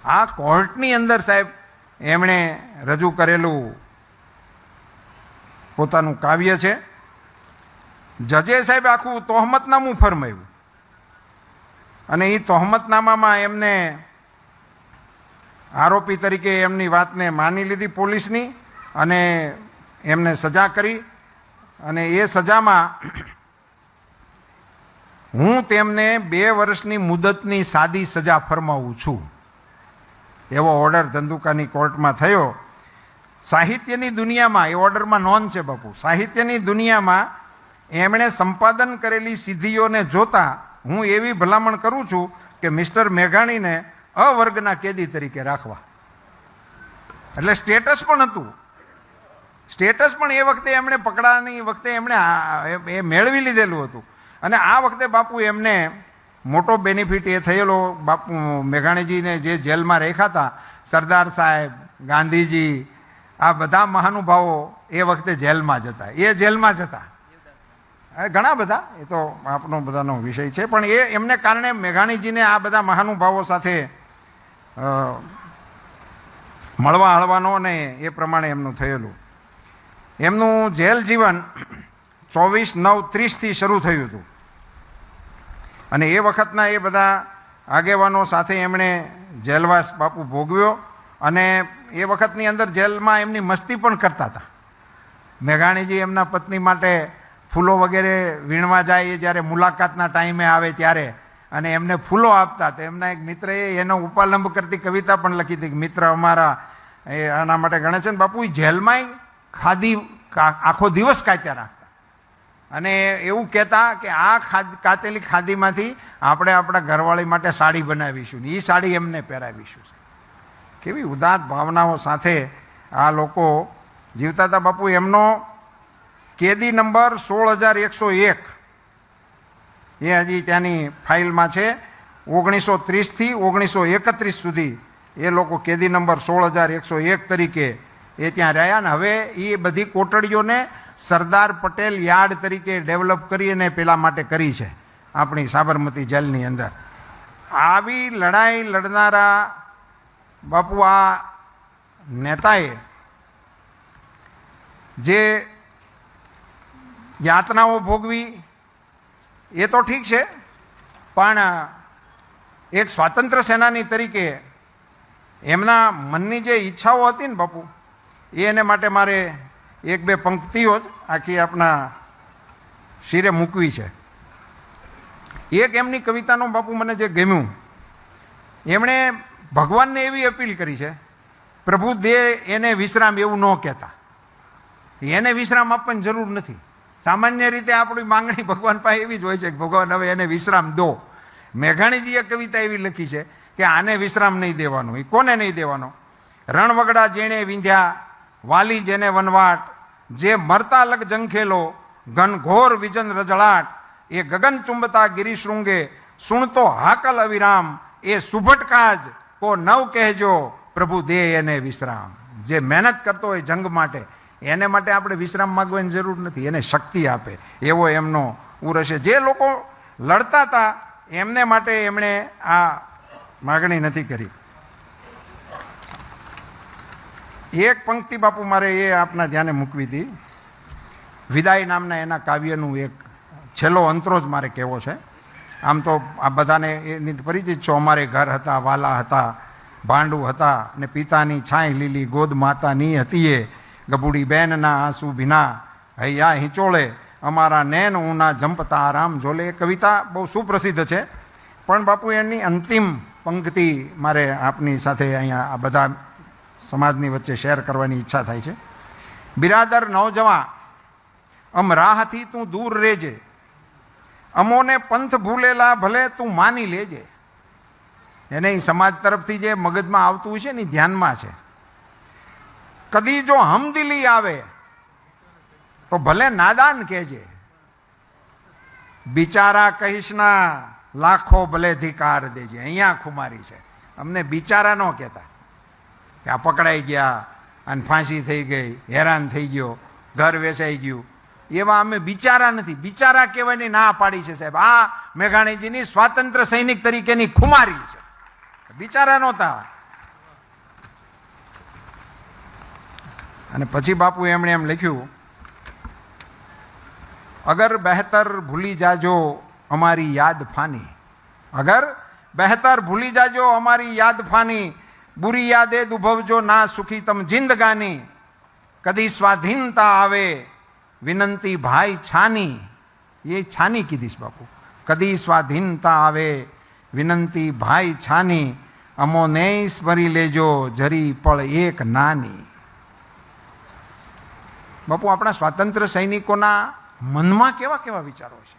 A: આ કોર્ટની અંદર સાહેબ એમણે રજૂ કરેલું પોતાનું કાવ્ય છે. જજે સાહેબ આખું તોહમતનામું ફરમાવ્યું અને એ તોહમતનામામાં એમને આરોપી તરીકે એમની વાતને માની લીધી પોલીસની અને એમને સજા કરી. અને એ સજામાં હું તેમને 2 વર્ષની મુદતની સાદી સજા ફરમાવું છું એવો ઓર્ડર ધંધુકાની કોર્ટમાં થયો. સાહિત્યની દુનિયામાં એ ઓર્ડરમાં નોંધ છે બાપુ, સાહિત્યની દુનિયામાં એમણે સંપાદન કરેલી સિદ્ધિઓને જોતા હું એવી ભલામણ કરું છું કે મિસ્ટર મેઘાણીને અવર્ગના કેદી તરીકે રાખવા. એટલે સ્ટેટસ પણ હતું સ્ટેટસ પણ એ વખતે એમણે પકડાની વખતે એમણે એ મેળવી લીધેલું હતું. અને આ વખતે બાપુ એમને મોટો બેનિફિટ એ થયેલો, બાપુ મેઘાણીજીને જે જેલમાં રેખા હતા, સરદાર સાહેબ, ગાંધીજી, આ બધા મહાનુભાવો એ વખતે જેલમાં જ હતા. એ જેલમાં જ હતા, ઘણા બધા, એ તો આપનો બધાનો વિષય છે. પણ એ એમને કારણે મેઘાણીજીને આ બધા મહાનુભાવો સાથે મળવા હળવાનો અને એ પ્રમાણે એમનું થયેલું. એમનું જેલ જીવન 24/9/30થી શરૂ થયું હતું. અને એ વખતના એ બધા આગેવાનો સાથે એમણે જેલવાસ બાપુ ભોગવ્યો. અને એ વખતની અંદર જેલમાં એમની મસ્તી પણ કરતા હતા. મેઘાણીજી એમના પત્ની માટે ફૂલો વગેરે વીણવા જાય, એ જ્યારે મુલાકાતના ટાઈમે આવે ત્યારે, અને એમને ફૂલો આપતા. તો એમના એક મિત્રએ એનો ઉપાલંબ કરતી કવિતા પણ લખી હતી કે મિત્ર અમારા એ આના માટે ગણે છે ને બાપુ જેલમાંય ખાદી આખો દિવસ કાત્યા રાખતા. અને એવું કહેતા કે આ કાતેલી ખાદીમાંથી આપણે આપણા ઘરવાળી માટે સાડી બનાવીશું ને એ સાડી એમને પહેરાવીશું. કેવી ઉદાત્ત ભાવનાઓ સાથે આ લોકો જીવતા હતા બાપુ. એમનો કેદી નંબર 16,101 એ હજી ત્યાંની ફાઇલમાં છે. 1930થી 1931 સુધી એ લોકો કેદી નંબર 16,101 તરીકે એ ત્યાં રહ્યા. ને હવે એ બધી કોટડીઓને સરદાર પટેલ યાર્ડ તરીકે ડેવલપ કરી અને પેલા માટે કરી છે આપણી સાબરમતી જેલની અંદર. આવી લડાઈ લડનારા બાપુ આ નેતાએ જે યાતનાઓ ભોગવી એ તો ઠીક છે, પણ એક સ્વાતંત્ર્ય સેનાની તરીકે એમના મનની જે ઈચ્છાઓ હતી ને બાપુ, એને માટે મારે એક બે પંક્તિઓ જ આખી આપણા શિરે મૂકવી છે. એક એમની કવિતાનો બાપુ મને જે ગમ્યું, એમણે ભગવાનને એવી અપીલ કરી છે, પ્રભુ દે એને વિશ્રામ એવું ન કહેતા. એને વિશ્રામ આપવાની જરૂર નથી. સામાન્ય રીતે આપણી માંગણી ભગવાન પાસે એવી જ હોય છે કે ભગવાન હવે એને વિશ્રામ દો. મેઘાણીજીએ કવિતા એવી લખી છે કે આને વિશ્રામ નહીં દેવાનો. એ કોને નહીં દેવાનો? રણવગડા જેણે વિંધ્યા, વાલી જેને વનવાટ, જે મરતા લગ જંખેલો, ઘનઘોર વિજન રજળાટ, એ ગગન ચુંબતા ગિરિશૃંગે, સુણતો હાકલ અવિરામ, એ સુભટકાજ કો નવ કહેજો, પ્રભુ દે એને વિશ્રામ. જે મહેનત કરતો હોય જંગ માટે, એને માટે આપણે વિશ્રામ માગવાની જરૂર નથી, એને શક્તિ આપે એવો એમનો ઉર છે. જે લોકો લડતા હતા એમને માટે એમણે આ માગણી નથી કરી. એક પંક્તિ બાપુ મારે એ આપના ધ્યાને મૂકવી હતી. વિદાય નામના એના કાવ્યનું એક છેલ્લો અંતરો જ મારે કહેવો છે. આમ તો આ બધાને એની પરિચિત છો. અમારે ઘર હતા, વાલા હતા, ભાંડુ હતા, ને પિતાની છાંય લીલી ગોદ માતાની હતી, એ ગબુડી બેનના આંસુ ભીના, હૈયા હિંચોળે અમારા નેન ઉના જંપતા આરામ જોલે. એ કવિતા બહુ સુપ્રસિદ્ધ છે. પણ બાપુ એની અંતિમ પંક્તિ મારે આપની સાથે અહીંયા આ બધા સમાજની વચ્ચે શેર કરવાની ઈચ્છા થાય છે. બિરાદર નૌજવાન અમ રાહથી તું દૂર રહેજે, અમોને પંથ ભૂલેલા ભલે તું માની લેજે. એને સમાજ તરફથી જે મગજમાં આવતું હોય છે ને ધ્યાનમાં છે. કદી જો હમદિલી આવે તો ભલે નાદાન કહેજે, બિચારા કહીશના લાખો ભલે ધિકાર દેજે. અહીંયા ખુમારી છે. અમને બિચારા ન કહેતા કે આ પકડાઈ ગયા અને ફાંસી થઈ ગઈ, હેરાન થઈ ગયો, ઘર વેચાઈ ગયું, એવા અમે બિચારા નથી. બિચારા કહેવાની ના પાડી છે સાહેબ. આ મેઘાણીજીની સ્વાતંત્ર્ય સૈનિક તરીકેની ખુમારી છે. બિચારા નહોતા. અને પછી બાપુ એમણે એમ લખ્યું, અગર બહેતર ભૂલી જાજો અમારી યાદ ફાની, અગર બહેતર ભૂલી જાજો અમારી યાદ ફાની, બુરી યાદે દુભવજો ના સુખી તમ જિંદગાની, કદી સ્વાધીનતા આવે વિનંતી ભાઈ છાની. એ છાની કીધીશ બાપુ. કદી સ્વાધીનતા આવે વિનંતી ભાઈ છાની, અમોને સ્મરી લેજો જરી પળ એક નાની. બાપુ આપણા સ્વાતંત્ર્ય સૈનિકોના મનમાં કેવા કેવા વિચારો છે.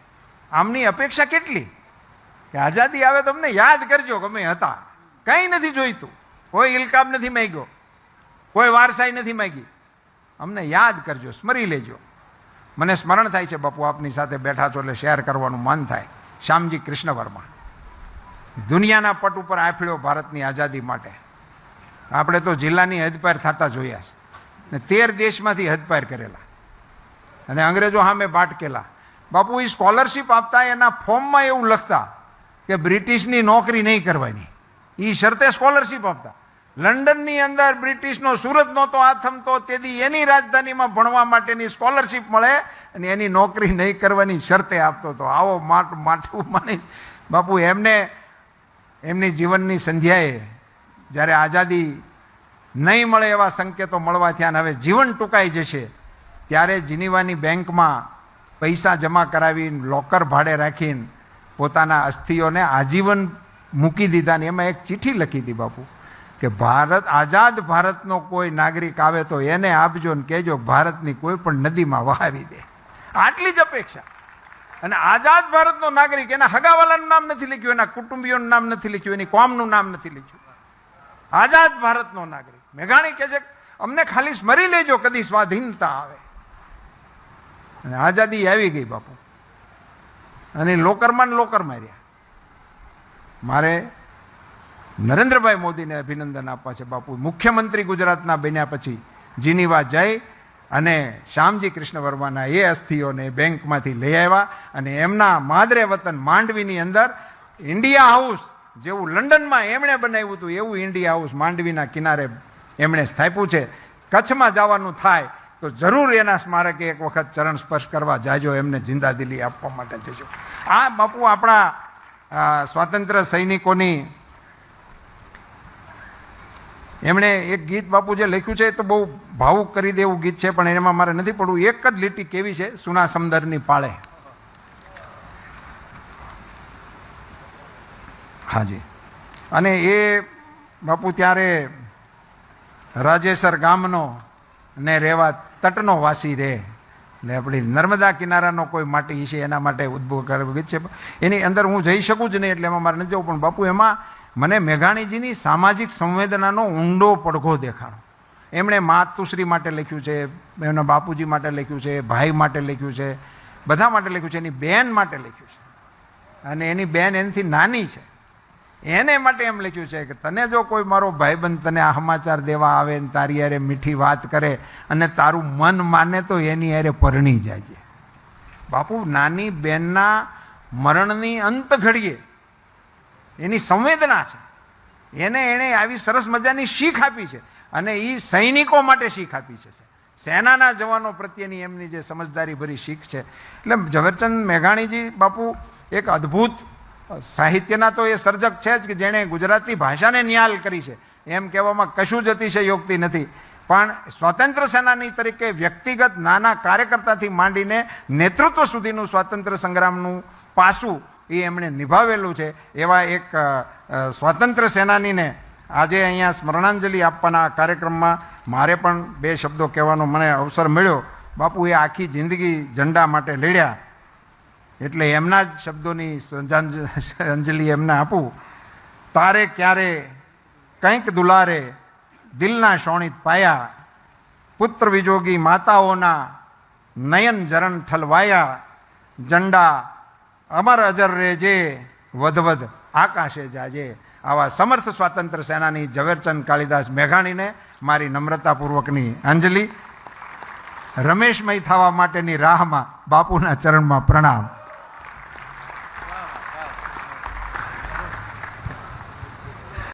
A: આમની અપેક્ષા કેટલી કે આઝાદી આવે તો અમને યાદ કરજો ગમે હતા. કંઈ નથી જોઈતું, કોઈ ઇલકાબ નથી માંગ્યો, કોઈ વારસાઈ નથી માંગી. અમને યાદ કરજો, સ્મરી લેજો. મને સ્મરણ થાય છે બાપુ, આપની સાથે બેઠા છો એટલે શેર કરવાનું મન થાય. શ્યામજી કૃષ્ણ વર્મા દુનિયાના પટ ઉપર આફળ્યો ભારતની આઝાદી માટે. આપણે તો જિલ્લાની હદપાર થતા જોયા છે ને 13 દેશમાંથી હદપાર કરેલા અને અંગ્રેજો સામે બાટકેલા. બાપુ એ સ્કોલરશીપ આપતા એના ફોર્મમાં એવું લખતા કે બ્રિટિશની નોકરી નહીં કરવાની, એ શરતે સ્કોલરશીપ આપતા. લંડનની અંદર બ્રિટિશનો સુરત નહોતો આથમતો તેથી એની રાજધાનીમાં ભણવા માટેની સ્કોલરશીપ મળે અને એની નોકરી નહીં કરવાની શરતે આપતો હતો. આવો માઠું માની બાપુ એમને એમની જીવનની સંધ્યાએ જ્યારે આઝાદી નહીં મળે એવા સંકેતો મળવા થયા અને હવે જીવન ટૂંકાઈ જશે ત્યારે જીનીવાની બેંકમાં પૈસા જમા કરાવીને લોકર ભાડે રાખીને પોતાના અસ્થિઓને આજીવન મૂકી દીધા ને એમાં એક ચિઠ્ઠી લખી હતી બાપુ કે ભારત આઝાદ ભારતનો કોઈ નાગરિક આવે તો એને આપજો ને કહેજો ભારતની કોઈ પણ નદીમાં વહાવી દે. આટલી જ અપેક્ષા. અને આઝાદ ભારતનો નાગરિક, એના હગાવાલાનું નામ નથી લખ્યું, એના કુટુંબીઓનું નામ નથી લખ્યું, એની કોમનું નામ નથી લખ્યું. આઝાદ ભારતનો નાગરિક. મેઘાણી કહે છે અમને ખાલી સ્મરી લેજો કદી સ્વાધીનતા આવે. અને આઝાદી આવી ગઈ બાપુ અને લોકરમાં માર્યા. મારે નરેન્દ્રભાઈ મોદીને અભિનંદન આપવા છે બાપુ. મુખ્યમંત્રી ગુજરાતના બન્યા પછી જીનીવા જઈ અને શ્યામજી કૃષ્ણ વર્માના એ અસ્થિઓને બેંકમાંથી લઈ આવ્યા અને એમના માદરે વતન માંડવીની અંદર ઇન્ડિયા હાઉસ જેવું લંડનમાં એમણે બનાવ્યું હતું એવું ઇન્ડિયા હાઉસ માંડવીના કિનારે એમણે સ્થાપ્યું છે. કચ્છમાં જવાનું થાય તો જરૂર એના સ્મારકે એક વખત ચરણ સ્પર્શ કરવા જાજો, એમને જિંદાદિલી આપવા માટે જજો. આ બાપુ આપણા સ્વાતંત્ર્ય સૈનિકોની એમણે એક ગીત બાપુ જે લખ્યું છે એ તો બહુ ભાવુક કરી દેવું ગીત છે, પણ એમાં મારે નથી પડવું. એક જ લીટી કેવી છે, સુના સમદરની પાળે. હાજી. અને એ બાપુ ત્યારે રાજેસર ગામનો ને રેવા તટનો વાસી રહે એટલે આપણી નર્મદા કિનારાનો કોઈ માટી છે એના માટે ઉદ્ભવ કરેલું ગીત છે. એની અંદર હું જઈ શકું જ નહીં એટલે એમાં મારે નથી જવું, પણ બાપુ એમાં મને મેઘાણીજીની સામાજિક સંવેદનાનો ઊંડો પડઘો દેખાણો. એમણે માતુશ્રી માટે લખ્યું છે, એમના બાપુજી માટે લખ્યું છે, ભાઈ માટે લખ્યું છે, બધા માટે લખ્યું છે, એની બેન માટે લખ્યું છે અને એની બેન એનાથી નાની છે એને માટે એમ લખ્યું છે કે તને જો કોઈ મારો ભાઈબંધ તને આ સમાચાર દેવા આવે ને તારી યારે મીઠી વાત કરે અને તારું મન માને તો એની યારે પરણી જાય. બાપુ નાની બેનના મરણની અંત ઘડીએ એની સંવેદના છે, એણે આવી સરસ મજાની શીખ આપી છે અને એ સૈનિકો માટે શીખ આપી છે. સેનાના જવાનો પ્રત્યેની એમની જે સમજદારી ભરી શીખ છે. એટલે ઝવેરચંદ મેઘાણીજી બાપુ એક અદ્ભુત સાહિત્યના તો એ સર્જક છે જ કે જેણે ગુજરાતી ભાષાને નિહાલ કરી છે. એમ કહેવામાં કશું જ અતિશયોક્તિ નથી, પણ સ્વાતંત્ર્ય સેનાની તરીકે વ્યક્તિગત નાના કાર્યકર્તાથી માંડીને નેતૃત્વ સુધીનું સ્વાતંત્ર્ય સંગ્રામનું પાસું એ એમણે નિભાવેલું છે. એવા એક સ્વાતંત્ર્ય સેનાનીને આજે અહીંયા સ્મરણાંજલિ આપવાના કાર્યક્રમમાં મારે પણ 2 શબ્દો કહેવાનો મને અવસર મળ્યો. બાપુ એ આખી જિંદગી ઝંડા માટે લડ્યા એટલે એમના જ શબ્દોની અંજલિ એમને આપું. તારે ક્યારે કંઈક દુલારે દિલના શોણિત પાયા, પુત્ર વિજોગી માતાઓના નયન જરણ ઠલવાયા, ઝંડા અમર અજર રેજે વધવધ આકાશે જાજે. આવા સમર્થ સ્વાતંત્ર્ય સેનાની ઝવેરચંદ કાળીદાસ મેઘાણીને મારી નમ્રતાપૂર્વકની અંજલિ. રમેશમય થવા માટેની રાહમાં બાપુના ચરણમાં પ્રણામ.